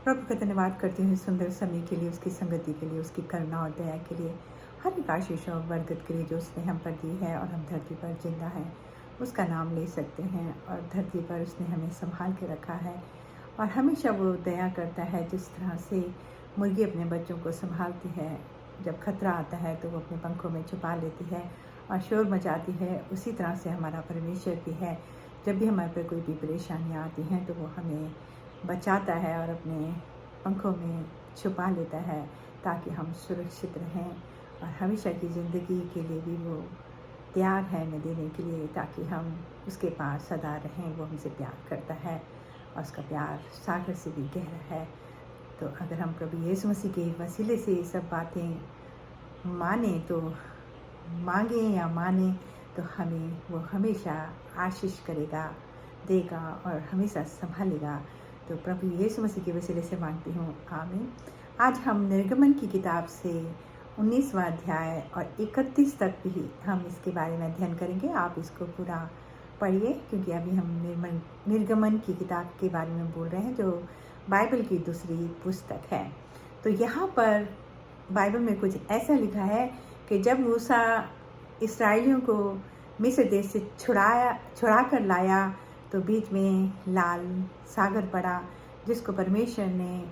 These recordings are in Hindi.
प्रभु का धन्यवाद करती हूँ इस सुंदर समय के लिए, उसकी संगति के लिए, उसकी करुणा और दया के लिए, हर एक आशीष और बरकत के लिए जो उसने हम पर दी है और हम धरती पर जिंदा हैं, उसका नाम ले सकते हैं। और धरती पर उसने हमें संभाल के रखा है और हमेशा वो दया करता है। जिस तरह से मुर्गी अपने बच्चों को संभालती है, जब खतरा आता है तो वो अपने पंखों में छुपा लेती है और शोर मचाती है, उसी तरह से हमारा परमेश्वर भी है। जब भी हमारे पर कोई भी परेशानियाँ आती हैं तो वो हमें बचाता है और अपने पंखों में छुपा लेता है ताकि हम सुरक्षित रहें। और हमेशा की ज़िंदगी के लिए भी वो तैयार है हमें देने के लिए, ताकि हम उसके पास सदा रहें। वो हमसे प्यार करता है और उसका प्यार सागर से भी गहरा है। तो अगर हम प्रभु यीशु मसीह के वसीले से ये सब बातें माने तो मांगे या माने तो हमें वो हमेशा आशीष करेगा, देगा और हमेशा संभालेगा। तो प्रभु यीशु मसीह के वसीले से मांगती हूँ, आमीन। आज हम निर्गमन की किताब से 19वां अध्याय और 31 तक भी हम इसके बारे में अध्ययन करेंगे। आप इसको पूरा पढ़िए, क्योंकि अभी हम निर्गमन की किताब के बारे में बोल रहे हैं, जो बाइबल की दूसरी पुस्तक है। तो यहाँ पर बाइबल में कुछ ऐसा लिखा है कि जब मूसा इस्राएलियों को मिस्र देश से छुड़ा कर लाया तो बीच में लाल सागर पड़ा, जिसको परमेश्वर ने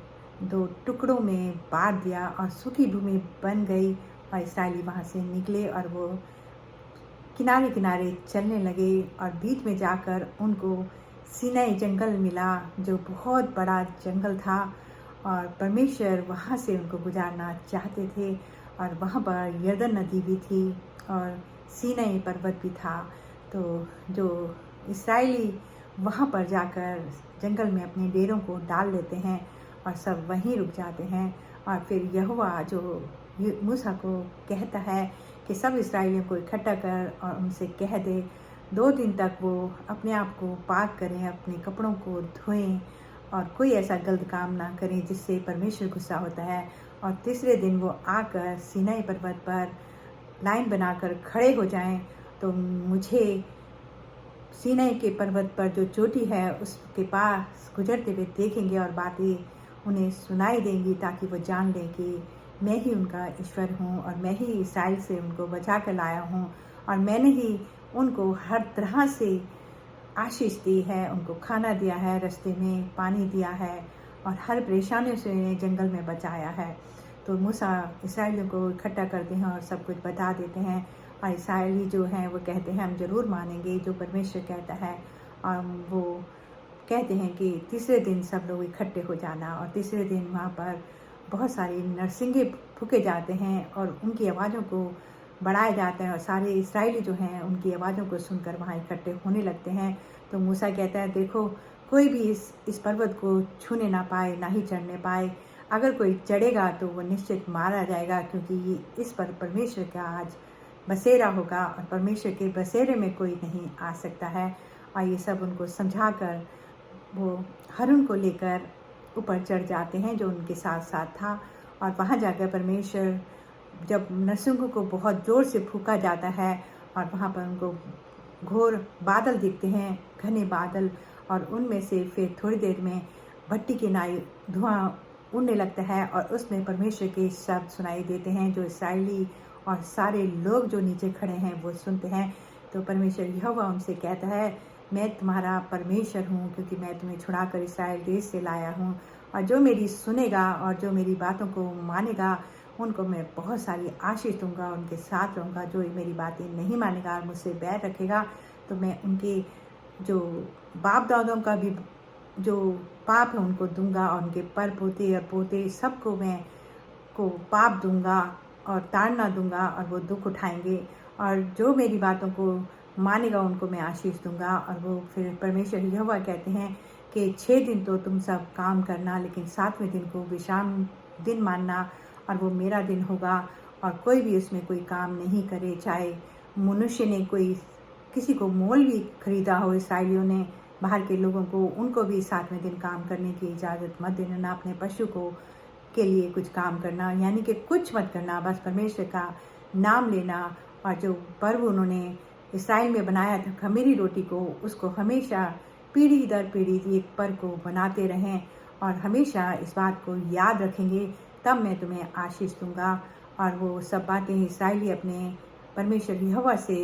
2 टुकड़ों में बांट दिया और सूखी भूमि बन गई। और इस्राएली वहाँ से निकले और वो किनारे किनारे चलने लगे और बीच में जाकर उनको सीनाई जंगल मिला, जो बहुत बड़ा जंगल था। और परमेश्वर वहाँ से उनको गुजारना चाहते थे और वहाँ पर यरदन नदी भी थी और सीनाई पर्वत भी था। तो जो इस्राएली वहाँ पर जाकर जंगल में अपने डेरों को डाल लेते हैं और सब वहीं रुक जाते हैं। और फिर यहोवा जो मूसा को कहता है कि सब इस्राएलियों को इकट्ठा कर और उनसे कह दे 2 दिन तक वो अपने आप को पाक करें, अपने कपड़ों को धोएं और कोई ऐसा गलत काम ना करें जिससे परमेश्वर गुस्सा होता है। और तीसरे दिन वो आकर सीनाई पर्वत पर लाइन बनाकर खड़े हो जाएं तो मुझे सीनाई के पर्वत पर जो चोटी है उसके पास गुजरते हुए देखेंगे और बातें उन्हें सुनाई देंगी, ताकि वो जान लें कि मैं ही उनका ईश्वर हूँ और मैं ही इस्राएल से उनको बचा कर लाया हूँ और मैंने ही उनको हर तरह से आशीष दी है, उनको खाना दिया है, रास्ते में पानी दिया है और हर परेशानियों से उन्हें जंगल में बचाया है। तो मूसा इस्राएलियों को इकट्ठा करते हैं और सब कुछ बता देते हैं। और इस्राएली जो हैं वो कहते हैं हम ज़रूर मानेंगे जो परमेश्वर कहता है। और वो कहते हैं कि तीसरे दिन सब लोग इकट्ठे हो जाना। और तीसरे दिन वहाँ पर बहुत सारी नरसिंगे फूके जाते हैं और उनकी आवाज़ों को बढ़ाया जाता है और सारे इस्राएली जो हैं उनकी आवाज़ों को सुनकर वहाँ इकट्ठे होने लगते हैं। तो मूसा कहता है, देखो कोई भी इस पर्वत को छूने ना पाए, ना ही चढ़ने पाए। अगर कोई चढ़ेगा तो वो निश्चित मारा जाएगा, क्योंकि इस पर परमेश्वर का आज बसेरा होगा और परमेश्वर के बसेरे में कोई नहीं आ सकता है। और ये सब उनको समझाकर वो हारून को लेकर ऊपर चढ़ जाते हैं जो उनके साथ साथ था। और वहाँ जाकर परमेश्वर जब नरसिंहों को बहुत ज़ोर से फूका जाता है और वहाँ पर उनको घोर बादल दिखते हैं, घने बादल, और उनमें से फिर थोड़ी देर में भट्टी के नाई धुआं उड़ने लगता है और उसमें परमेश्वर के शब्द सुनाई देते हैं, जो इस्राएली और सारे लोग जो नीचे खड़े हैं वो सुनते हैं। तो परमेश्वर यहोवा उनसे कहता है, मैं तुम्हारा परमेश्वर हूँ, क्योंकि मैं तुम्हें छुड़ाकर इस्राएल देश से लाया हूँ। और जो मेरी सुनेगा और जो मेरी बातों को मानेगा उनको मैं बहुत सारी आशीष दूंगा, उनके साथ रहूँगा। जो मेरी बातें नहीं मानेगा और मुझसे बैर रखेगा तो मैं उनके जो बाप दादों का भी जो पाप है उनको दूंगा और उनके पर पोते और पोते सबको मैं को पाप दूंगा और ताड़ना दूंगा और वो दुख उठाएंगे। और जो मेरी बातों को मानेगा उनको मैं आशीष दूंगा। और वो फिर परमेश्वर यहोवा कहते हैं कि 6 दिन तो तुम सब काम करना, लेकिन 7वें दिन को विश्राम दिन मानना और वो मेरा दिन होगा। और कोई भी उसमें कोई काम नहीं करे, चाहे मनुष्य ने कोई किसी को मोल भी खरीदा हो, इस्राएलियों ने बाहर के लोगों को, उनको भी 7वें दिन काम करने की इजाज़त मत देना। ना अपने पशु को के लिए कुछ काम करना, यानी कि कुछ मत करना, बस परमेश्वर का नाम लेना। और जो पर्व उन्होंने इसराइल में बनाया था खमीरी रोटी को, उसको हमेशा पीढ़ी दर पीढ़ी एक पर्व को बनाते रहें और हमेशा इस बात को याद रखेंगे, तब मैं तुम्हें आशीष दूंगा। और वो सब बातें इस्राएली अपने परमेश्वर यहोवा से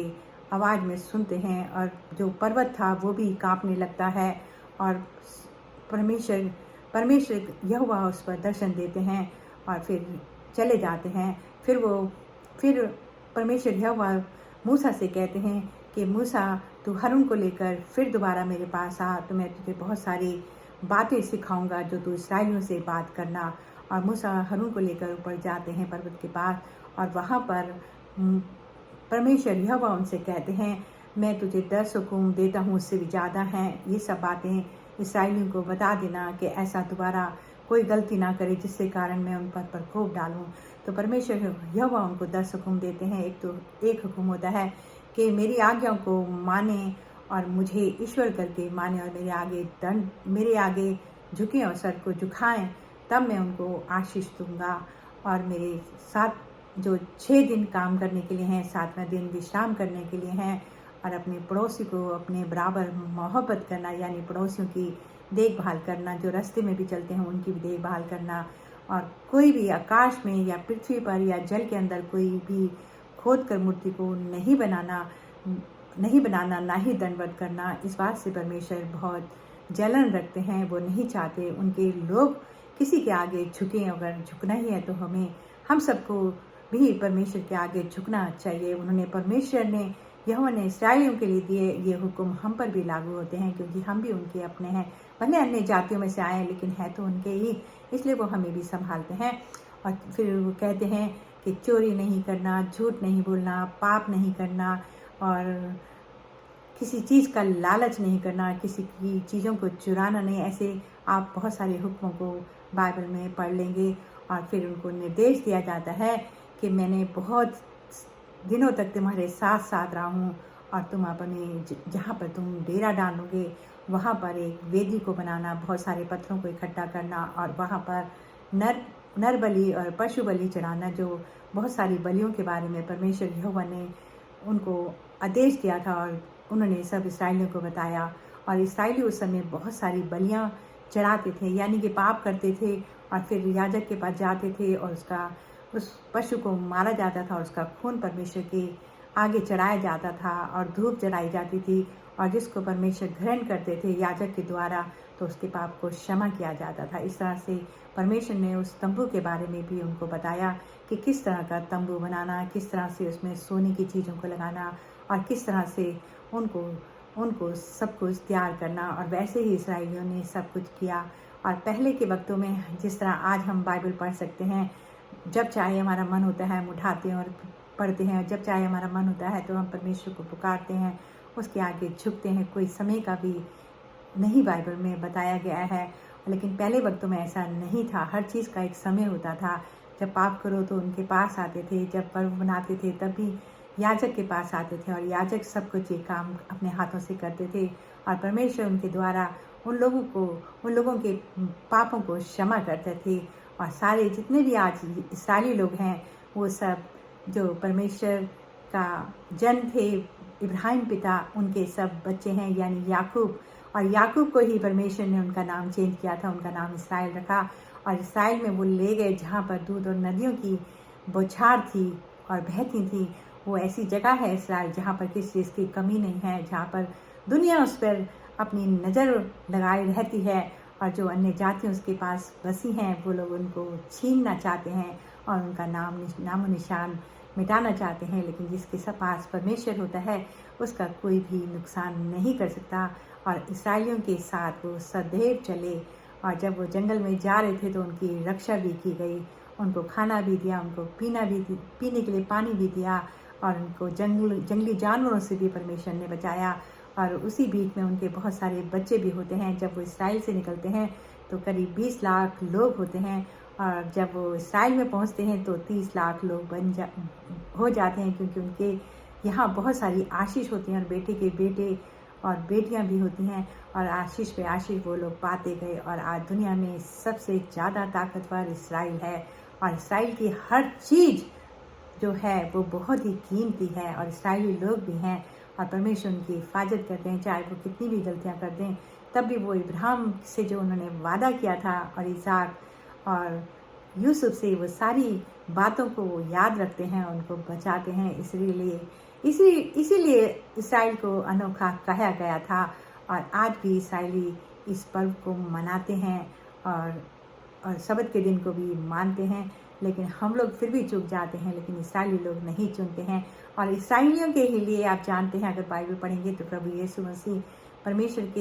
आवाज़ में सुनते हैं, और जो पर्वत था वो भी कांपने लगता है, और परमेश्वर परमेश्वर यहोवा उस पर दर्शन देते हैं और फिर चले जाते हैं। फिर परमेश्वर यहोवा मूसा से कहते हैं कि मूसा, तू हारून को लेकर फिर दोबारा मेरे पास आ, तो मैं तुझे बहुत सारी बातें सिखाऊंगा जो तू इस्राएलियों से बात करना। और मूसा हारून को लेकर ऊपर जाते हैं पर्वत के पास, और वहाँ पर परमेश्वर यहोवा उनसे कहते हैं, मैं तुझे 10 हुक्म देता हूँ, उससे भी ज़्यादा हैं। ये सब बातें इस्राएलियों को बता देना कि ऐसा दोबारा कोई गलती ना करे जिससे कारण मैं उन पर प्रकोप डालूं। तो परमेश्वर यहोवा उनको 10 हुक्म देते हैं। एक हुक्म होता है कि मेरी आज्ञाओं को माने और मुझे ईश्वर करके माने, और मेरे आगे झुकें और सर को झुकाएं, तब मैं उनको आशीष दूंगा। और मेरे साथ जो 6 दिन काम करने के लिए हैं, 7वां दिन विश्राम करने के लिए हैं, और अपने पड़ोसी को अपने बराबर मोहब्बत करना, यानी पड़ोसियों की देखभाल करना, जो रास्ते में भी चलते हैं उनकी भी देखभाल करना। और कोई भी आकाश में या पृथ्वी पर या जल के अंदर कोई भी खोद कर मूर्ति को नहीं बनाना, ना ही दंडवत करना। इस बात से परमेश्वर बहुत जलन रखते हैं। वो नहीं चाहते उनके लोग किसी के आगे झुकें। अगर झुकना ही है तो हम सबको भी परमेश्वर के आगे झुकना चाहिए। परमेश्वर ने यहोवा ने इस्राएलियों के लिए दिए ये हुक्म हम पर भी लागू होते हैं, क्योंकि हम भी उनके अपने हैं। भले अन्य जातियों में से आए, लेकिन है तो उनके ही, इसलिए वो हमें भी संभालते हैं। और फिर वो कहते हैं कि चोरी नहीं करना, झूठ नहीं बोलना, पाप नहीं करना, और किसी चीज़ का लालच नहीं करना, किसी की चीज़ों को चुराना नहीं। ऐसे आप बहुत सारे हुक्मों को बाइबल में पढ़ लेंगे। और फिर उनको निर्देश दिया जाता है कि मैंने बहुत दिनों तक तुम्हारे साथ साथ रहा हूँ, और तुम अपने जहाँ पर तुम डेरा डालोगे वहाँ पर एक वेदी को बनाना, बहुत सारे पत्थरों को इकट्ठा करना, और वहाँ पर नर बलि और पशु बलि चढ़ाना। जो बहुत सारी बलियों के बारे में परमेश्वर यहोवा ने उनको आदेश दिया था, और उन्होंने सब इस्राएलियों को बताया। और इस्राएली उस समय बहुत सारी बलियाँ चढ़ाते थे, यानी कि पाप करते थे, और फिर याजक के पास जाते थे और उस पशु को मारा जाता था, और उसका खून परमेश्वर के आगे चढ़ाया जाता था, और धूप जलाई जाती थी। और जिसको परमेश्वर ग्रहण करते थे याजक के द्वारा, तो उसके पाप को क्षमा किया जाता था। इस तरह से परमेश्वर ने उस तंबू के बारे में भी उनको बताया कि किस तरह का तंबू बनाना, किस तरह से उसमें सोने की चीज़ों को लगाना, और किस तरह से उनको सब कुछ तैयार करना। और वैसे ही इस्राएलियों ने सब कुछ किया। और पहले के वक्तों में जिस तरह आज हम बाइबल पढ़ सकते हैं, जब चाहे हमारा मन होता है हम उठाते हैं और पढ़ते हैं, जब चाहे हमारा मन होता है तो हम परमेश्वर को पुकारते हैं, उसके आगे झुकते हैं। कोई समय का भी नहीं बाइबल में बताया गया है, लेकिन पहले वक्तों में ऐसा नहीं था। हर चीज़ का एक समय होता था। जब पाप करो तो उनके पास आते थे, जब पर्व बनाते थे तब भी याजक के पास आते थे, और याजक सब कुछ ये काम अपने हाथों से करते थे, और परमेश्वर उनके द्वारा उन लोगों के पापों को क्षमा करते थे। और सारे जितने भी आज इस्राएली लोग हैं, वो सब जो परमेश्वर का जन्म थे इब्राहिम पिता, उनके सब बच्चे हैं, यानी याकूब। और याकूब को ही परमेश्वर ने उनका नाम चेंज किया था, उनका नाम इसराइल रखा। और इसराइल में वो ले गए जहाँ पर दूध और नदियों की बौछार थी और बहती थी। वो ऐसी जगह है इसराइल जहाँ पर किसी चीज़ की कमी नहीं है, जहाँ पर दुनिया उस पर अपनी नज़र लगाए रहती है, और जो अन्य जातियाँ उसके पास बसी हैं वो लोग उनको छीनना चाहते हैं और उनका नामो निशान मिटाना चाहते हैं। लेकिन जिसके पास परमेश्वर होता है उसका कोई भी नुकसान नहीं कर सकता। और इस्राएलियों के साथ वो सदैव चले, और जब वो जंगल में जा रहे थे तो उनकी रक्षा भी की गई, उनको खाना भी दिया, उनको पीने के लिए पानी भी दिया, और उनको जंगली जानवरों से भी परमेश्वर ने बचाया। और उसी बीच में उनके बहुत सारे बच्चे भी होते हैं। जब वो इसराइल से निकलते हैं तो करीब 20 लाख लोग होते हैं, और जब वो इसराइल में पहुंचते हैं तो 30 लाख लोग हो जाते हैं, क्योंकि उनके यहाँ बहुत सारी आशीष होती हैं, और बेटे के बेटे और बेटियां भी होती हैं, और आशीष पे आशीष वो लोग पाते गए। और आज दुनिया में सबसे ज़्यादा ताकतवर इसराइल है, और इसराइल की हर चीज़ जो है वो बहुत ही कीमती है, और इसराइली लोग भी हैं, और परमेश्वर उनकी हिफाजत करते हैं, चाहे वो कितनी भी गलतियां कर दें, तब भी वो इब्राहिम से जो उन्होंने वादा किया था और इसहाक और यूसुफ से वो सारी बातों को वो याद रखते हैं, उनको बचाते हैं। इसीलिए इसराइल को अनोखा कहा गया था और आज भी इसराइली इस पर्व को मनाते हैं और सबत के दिन को भी मानते हैं। लेकिन हम लोग फिर भी चूक जाते हैं, लेकिन इसराइली लोग नहीं चुनते हैं। और इसराइलियों के ही लिए आप जानते हैं, अगर बाइबल पढ़ेंगे तो प्रभु यीशु मसीह परमेश्वर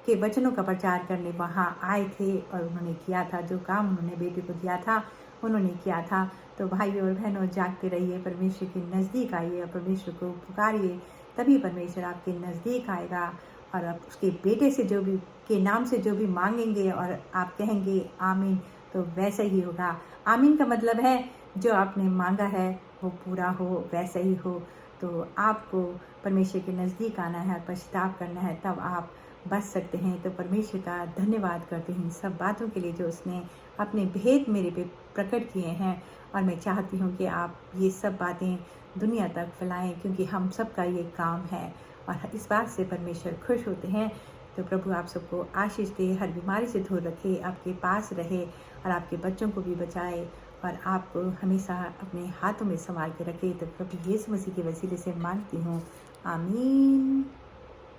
के वचनों का प्रचार करने वहाँ आए थे और उन्होंने किया था जो काम उन्होंने बेटे को दिया था, उन्होंने किया था। तो भाइयों और बहनों, जागते रहिए, परमेश्वर के नज़दीक आइए और परमेश्वर को पुकारिए, तभी परमेश्वर आपके नज़दीक आएगा। और आप उसके बेटे से जो भी के नाम से जो भी मांगेंगे और आप कहेंगे आमीन, तो वैसा ही होगा। आमीन का मतलब है जो आपने मांगा है वो पूरा हो, वैसा ही हो। तो आपको परमेश्वर के नज़दीक आना है और पश्चाताप करना है, तब आप बच सकते हैं। तो परमेश्वर का धन्यवाद करते हैं इन सब बातों के लिए जो उसने अपने भेद मेरे पे प्रकट किए हैं। और मैं चाहती हूँ कि आप ये सब बातें दुनिया तक फैलाएं, क्योंकि हम सब का ये काम है और इस बात से परमेश्वर खुश होते हैं। तो प्रभु आप सबको आशीष दे, हर बीमारी से दूर रखे, आपके पास रहे और आपके बच्चों को भी बचाए और आपको हमेशा अपने हाथों में संभाल के रखे। तो प्रभु यीशु मसीह के वसीले से मांगती हूँ, आमीन।